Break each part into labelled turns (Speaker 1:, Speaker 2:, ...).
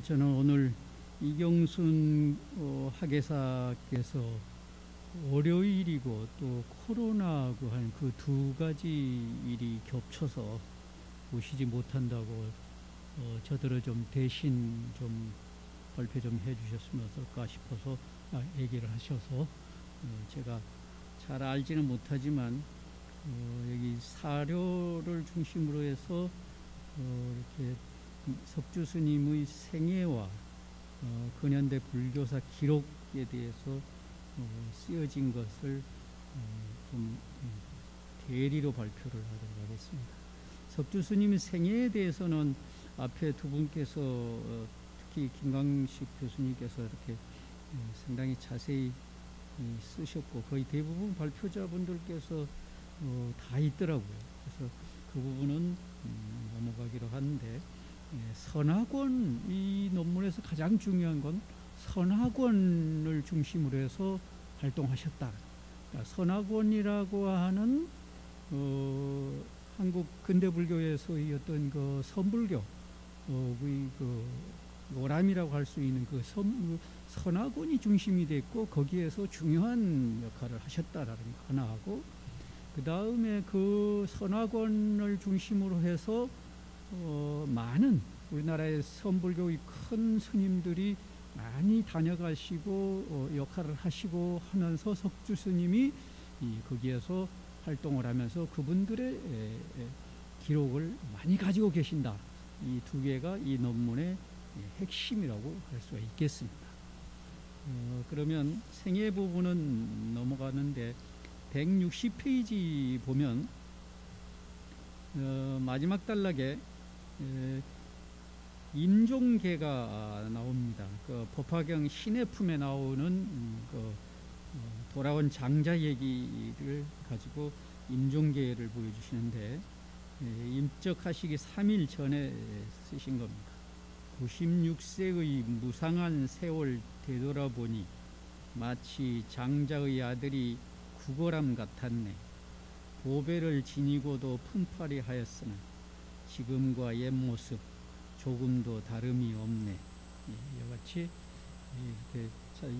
Speaker 1: 저는 오늘 이경순 학예사께서 월요일이고 또 코로나하고 한 그 두 가지 일이 겹쳐서 오시지 못한다고 저들을 좀 대신 좀 발표 좀 해주셨으면 어떨까 싶어서 얘기를 하셔서 제가 잘 알지는 못하지만 여기 사료를 중심으로 해서 이렇게 석주 스님의 생애와 근현대 불교사 기록에 대해서 쓰여진 것을 좀 대리로 발표를 하도록 하겠습니다. 석주 스님의 생애에 대해서는 앞에 두 분께서 특히 김광식 교수님께서 이렇게 상당히 자세히 쓰셨고 거의 대부분 발표자분들께서 다 있더라고요. 그래서 그 부분은 넘어가기로 하는데, 선학원, 이 논문에서 가장 중요한 건 선학원을 중심으로 해서 활동하셨다. 그러니까 선학원이라고 하는 한국 근대불교에서의 어떤 그 선불교, 그 오람이라고 할 수 있는 그 선학원이 중심이 됐고 거기에서 중요한 역할을 하셨다라는 거 하나 하고, 그 다음에 그 선학원을 중심으로 해서 많은 우리나라의 선불교의 큰 스님들이 많이 다녀가시고 역할을 하시고 하면서 석주 스님이 거기에서 활동을 하면서 그분들의 기록을 많이 가지고 계신다. 이 두 개가 이 논문의 핵심이라고 할 수가 있겠습니다. 그러면 생애 부분은 넘어가는데 160페이지 보면 마지막 단락에 임종계가 나옵니다. 그 법화경 신의 품에 나오는 돌아온 장자 얘기를 가지고 임종계를 보여주시는데, 임적하시기 3일 전에 쓰신 겁니다. 96세의 무상한 세월 되돌아보니 마치 장자의 아들이 구걸함 같았네. 보배를 지니고도 품팔이 하였으나 지금과 옛 모습 조금도 다름이 없네. 이와 같이 이렇게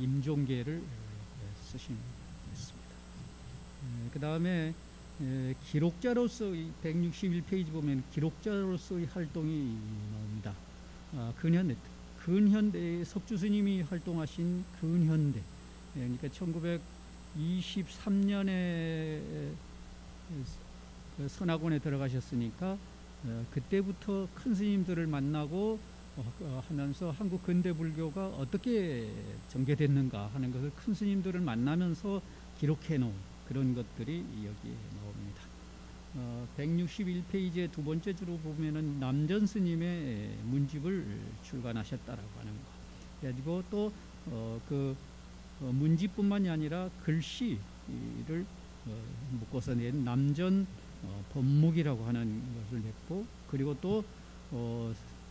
Speaker 1: 임종계를 쓰신 것입니다. 그 다음에 기록자로서 161페이지 보면 기록자로서의 활동이 나옵니다. 근현대 석주 스님이 활동하신 근현대, 그러니까 1923년에 선학원에 들어가셨으니까 그때부터 큰 스님들을 만나고 하면서 한국 근대 불교가 어떻게 전개됐는가 하는 것을 큰 스님들을 만나면서 기록해 놓은 그런 것들이 여기에 나옵니다. 161페이지의 두 번째 줄로 보면은 남전 스님의 문집을 출간하셨다라고 하는 거. 그리고 또 그 문집뿐만이 아니라 글씨를 묶어서 낸 남전 법묵이라고 하는 것을 냈고, 그리고 또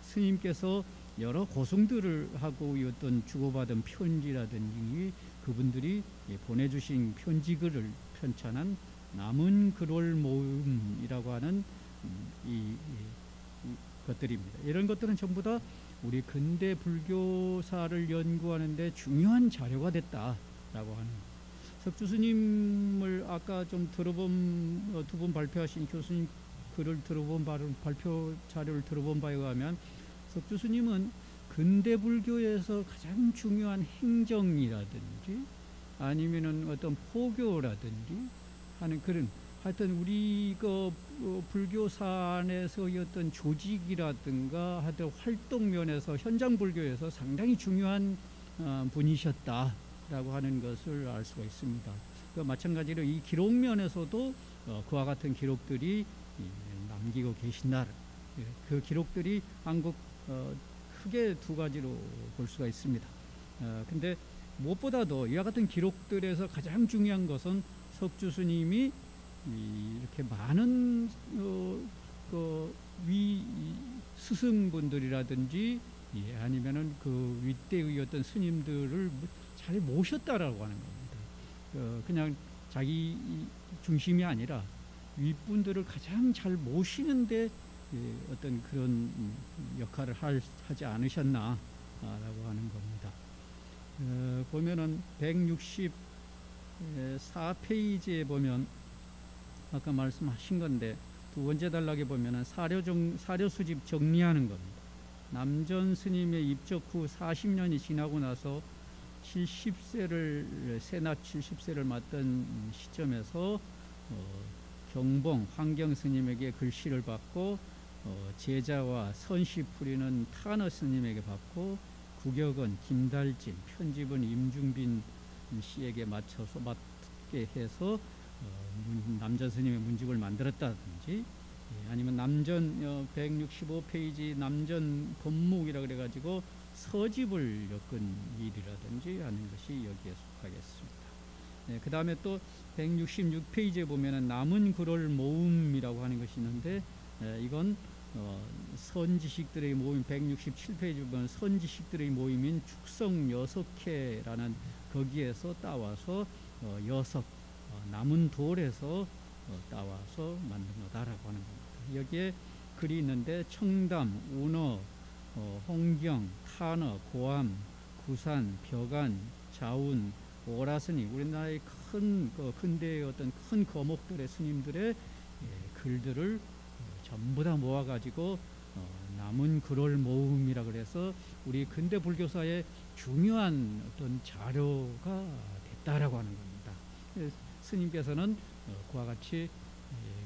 Speaker 1: 스님께서 여러 고승들을 하고 어떤 주고받은 편지라든지 그분들이 보내주신 편지글을 편찬한 남은 글월 모음이라고 하는 이 것들입니다. 이런 것들은 전부 다 우리 근대 불교사를 연구하는데 중요한 자료가 됐다라고 하는. 석주 스님을 아까 좀 들어본 두 분 발표하신 교수님 글을 들어본 발표 자료를 들어본 바에 의하면 석주 스님은 근대 불교에서 가장 중요한 행정이라든지 아니면은 어떤 포교라든지 하는 그런, 하여튼 우리 그 불교사 안에서의 어떤 조직이라든가 하여튼 활동 면에서 현장 불교에서 상당히 중요한 분이셨다라고 하는 것을 알 수가 있습니다. 마찬가지로 이 기록 면에서도 그와 같은 기록들이 남기고 계신다. 그 기록들이 한국 크게 두 가지로 볼 수가 있습니다. 근데 무엇보다도 이와 같은 기록들에서 가장 중요한 것은 석주 스님이 이렇게 많은 위 스승분들이라든지 아니면은 그 윗대의 어떤 스님들을 잘 모셨다라고 하는 겁니다. 그냥 자기 중심이 아니라 윗분들을 가장 잘 모시는데 어떤 그런 역할을 하지 않으셨나 하는 겁니다. 보면은 164페이지에 보면 아까 말씀하신 건데 두 번째 단락에 보면은 사료 수집 정리하는 겁니다. 남전 스님의 입적 후 40년이 지나고 나서 70세를 세납 70세를 맞던 시점에서 경봉 황경 스님에게 글씨를 받고 제자와 선시 풀이는 타너 스님에게 받고 구격은 김달진, 편집은 임중빈 씨에게 맞춰서 맡게 해서 남전 스님의 문집을 만들었다든지, 아니면 남전 165페이지 남전 법묵이라 그래가지고 서집을 엮은 일이라든지 하는 것이 여기에 속하겠습니다. 그 다음에 또 166페이지에 보면은 남은 글을 모음이라고 하는 것이 있는데, 이건 선지식들의 모임, 167페이지 보면 선지식들의 모임인 축성 여석회라는 거기에서 따와서 여석, 남은 돌에서 따와서 만든 거다라고 하는 겁니다. 여기에 글이 있는데 청담, 운어, 홍경, 탄어, 고암, 구산, 벽안, 자운, 오라스니, 우리나라의 큰 근대의 어떤 큰 거목들의 스님들의 글들을 전부 다 모아가지고 남은 글을 모음이라 그래서 우리 근대 불교사의 중요한 어떤 자료가 됐다라고 하는 겁니다. 스님께서는 그와 같이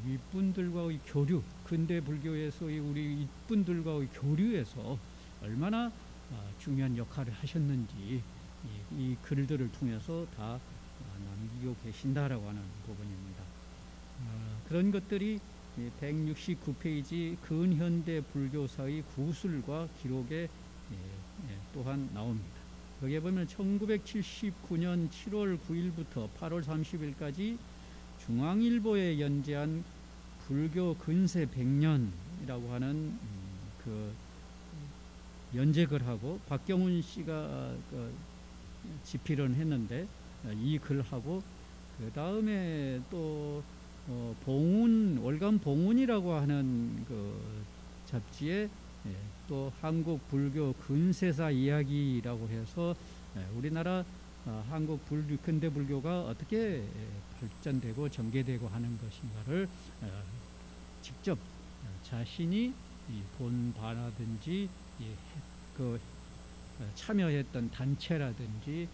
Speaker 1: 윗분들과의 교류, 근대 불교에서의 우리 윗분들과의 교류에서 얼마나 중요한 역할을 하셨는지 이 글들을 통해서 다 남기고 계신다라고 하는 부분입니다. 그런 것들이 169페이지 근현대 불교사의 구술과 기록에 또한 나옵니다. 여기에 보면 1979년 7월 9일부터 8월 30일까지 중앙일보에 연재한 불교 근세 100년이라고 하는 그 연재글하고 박경훈 씨가 집필을 했는데, 이 글하고 그 다음에 또 봉운, 월간 봉운이라고 하는 그 잡지에 또 한국 불교 근세사 이야기라고 해서 우리나라 한국 근대 불교가 어떻게 발전되고 전개되고 하는 것인가를 직접 자신이 본 바라든지 그 참여했던 단체라든지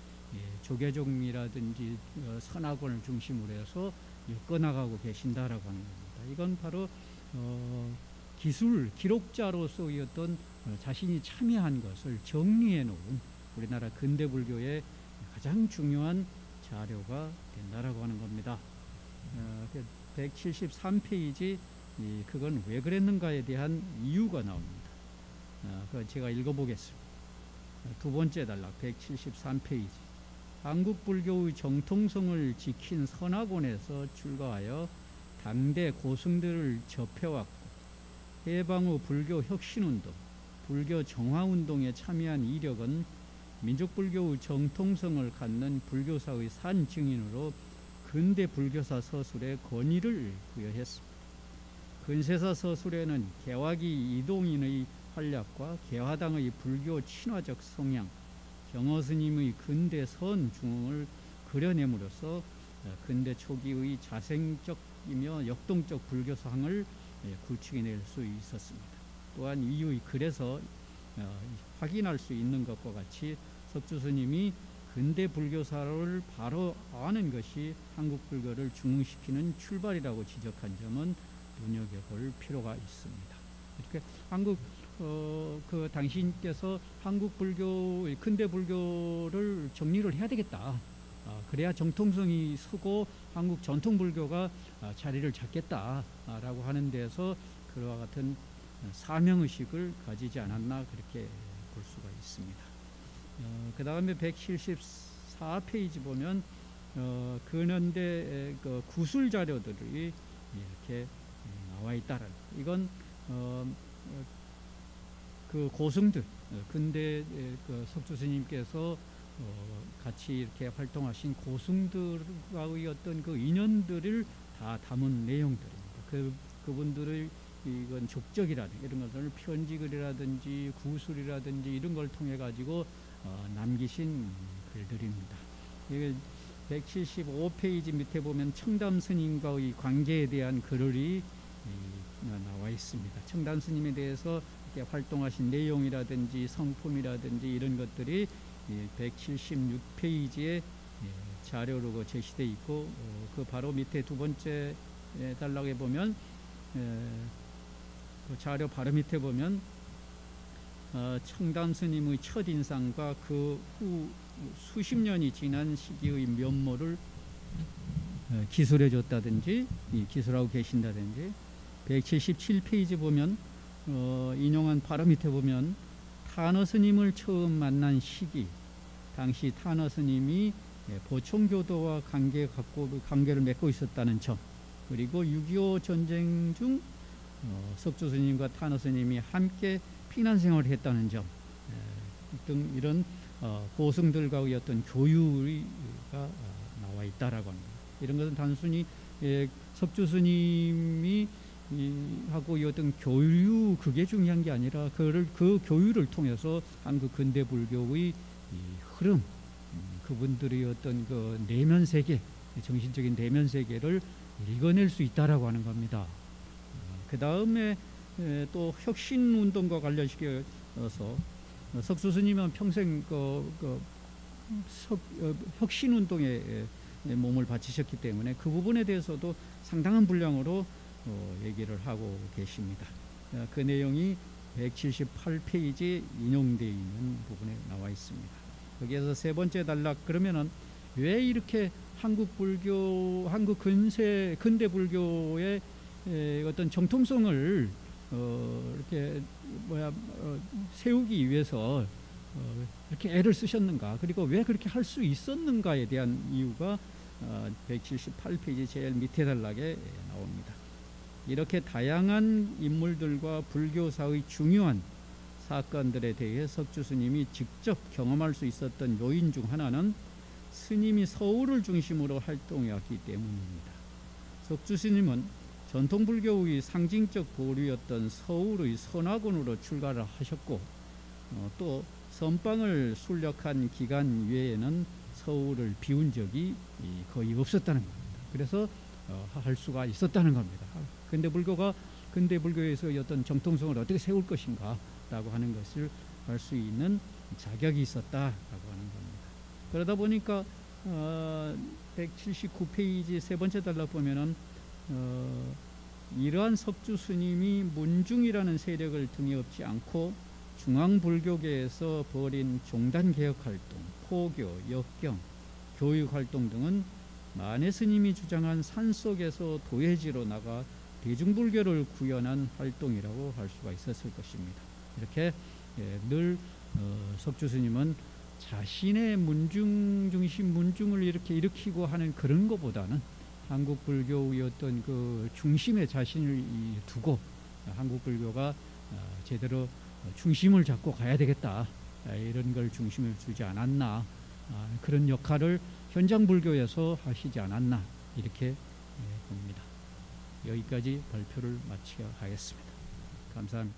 Speaker 1: 조계종이라든지 선악원을 중심으로 해서 엮어나가고 계신다라고 하는 겁니다. 이건 바로 기록자로서의 어떤 자신이 참여한 것을 정리해 놓은 우리나라 근대 불교의 가장 중요한 자료가 된다라고 하는 겁니다. 173페이지, 그건 왜 그랬는가에 대한 이유가 나옵니다. 그걸 제가 읽어보겠습니다. 두 번째 단락 173페이지. 한국 불교의 정통성을 지킨 선악원에서 출가하여 당대 고승들을 접해왔고, 해방 후 불교 혁신운동, 불교 정화운동에 참여한 이력은 민족불교의 정통성을 갖는 불교사의 산 증인으로 근대 불교사 서술에 권위를 부여했습니다. 근세사 서술에는 개화기 이동인의 활약과 개화당의 불교 친화적 성향, 경허스님의 근대 선중을 그려냄으로써 근대 초기의 자생적이며 역동적 불교상을 구축해낼 수 있었습니다. 또한 이의 글에서 확인할 수 있는 것과 같이 석주 스님이 근대 불교사를 바로 아는 것이 한국 불교를 중흥시키는 출발이라고 지적한 점은 눈여겨볼 필요가 있습니다. 이렇게 그 당신께서 한국 불교, 근대 불교를 정리를 해야 되겠다. 그래야 정통성이 서고 한국 전통 불교가 자리를 잡겠다라고 하는 데서 그와 같은 사명의식을 가지지 않았나, 그렇게 볼 수가 있습니다. 그 다음에 174페이지 보면 근현대 그 구술 자료들이 이렇게 나와 있다는, 이건 그 고승들, 근대 그 석주 스님께서 같이 이렇게 활동하신 고승들과의 어떤 그 인연들을 다 담은 내용들입니다. 그분들의 이건 족적이라든지 이런 것들을 편지글이라든지 구술이라든지 이런 걸 통해 가지고 남기신 글들입니다. 이게 175페이지 밑에 보면 청담 스님과의 관계에 대한 글이 나와 있습니다. 청담 스님에 대해서 이렇게 활동하신 내용이라든지 성품이라든지 이런 것들이 176페이지에 자료로 제시되어 있고, 그 바로 밑에 두 번째 단락에 보면 그 자료 바로 밑에 보면 청담 스님의 첫인상과 그 후 수십 년이 지난 시기의 면모를 기술해 줬다든지 기술하고 계신다든지, 177페이지 보면 인용한 바로 밑에 보면 타너 스님을 처음 만난 시기, 당시 타너 스님이 보총교도와 관계를 맺고 있었다는 점, 그리고 6.25 전쟁 중 석주 스님과 타너 스님이 함께 피난 생활을 했다는 점 등 이런 고승들과의 어떤 교류가 나와 있다라고 합니다. 이런 것은 단순히 석주 스님이 하고 어떤 교류 그게 중요한 게 아니라 그 교류를 통해서 한국 근대 불교의 흐름, 그분들의 어떤 그 내면 세계, 정신적인 내면 세계를 읽어낼 수 있다라고 하는 겁니다. 그 다음에 또 혁신 운동과 관련시켜서 석수 스님은 평생 혁신 운동에 몸을 바치셨기 때문에 그 부분에 대해서도 상당한 분량으로 얘기를 하고 계십니다. 그 내용이 178페이지에 인용되어 있는 부분에 나와 있습니다. 여기에서 세 번째 단락, 그러면은 왜 이렇게 한국 근대 불교의 어떤 정통성을 이렇게 세우기 위해서 이렇게 애를 쓰셨는가, 그리고 왜 그렇게 할 수 있었는가에 대한 이유가 178페이지 제일 밑에 단락에 나옵니다. 이렇게 다양한 인물들과 불교사의 중요한 사건들에 대해 석주 스님이 직접 경험할 수 있었던 요인 중 하나는 스님이 서울을 중심으로 활동했기 때문입니다. 석주 스님은 전통 불교의 상징적 보류였던 서울의 선화군으로 출가를 하셨고, 또 선방을 순력한 기간 외에는 서울을 비운 적이 거의 없었다는 겁니다. 그래서 할 수가 있었다는 겁니다. 근대 불교에서 어떤 정통성을 어떻게 세울 것인가라고 하는 것을 할 수 있는 자격이 있었다라고 하는 겁니다. 그러다 보니까 179페이지 세 번째 단락 보면은 이러한 석주 스님이 문중이라는 세력을 등에 업지 않고 중앙불교계에서 벌인 종단개혁활동, 포교, 역경, 교육활동 등은 만해 스님이 주장한 산속에서 도회지로 나가 대중불교를 구현한 활동이라고 할 수가 있었을 것입니다. 이렇게 늘 석주 스님은 자신의 문중을 이렇게 일으키고 하는 그런 것보다는 한국 불교의 어떤 그 중심에 자신을 두고 한국 불교가 제대로 중심을 잡고 가야 되겠다, 이런 걸 중심을 두지 않았나, 그런 역할을 현장 불교에서 하시지 않았나, 이렇게 봅니다. 여기까지 발표를 마치겠습니다. 감사합니다.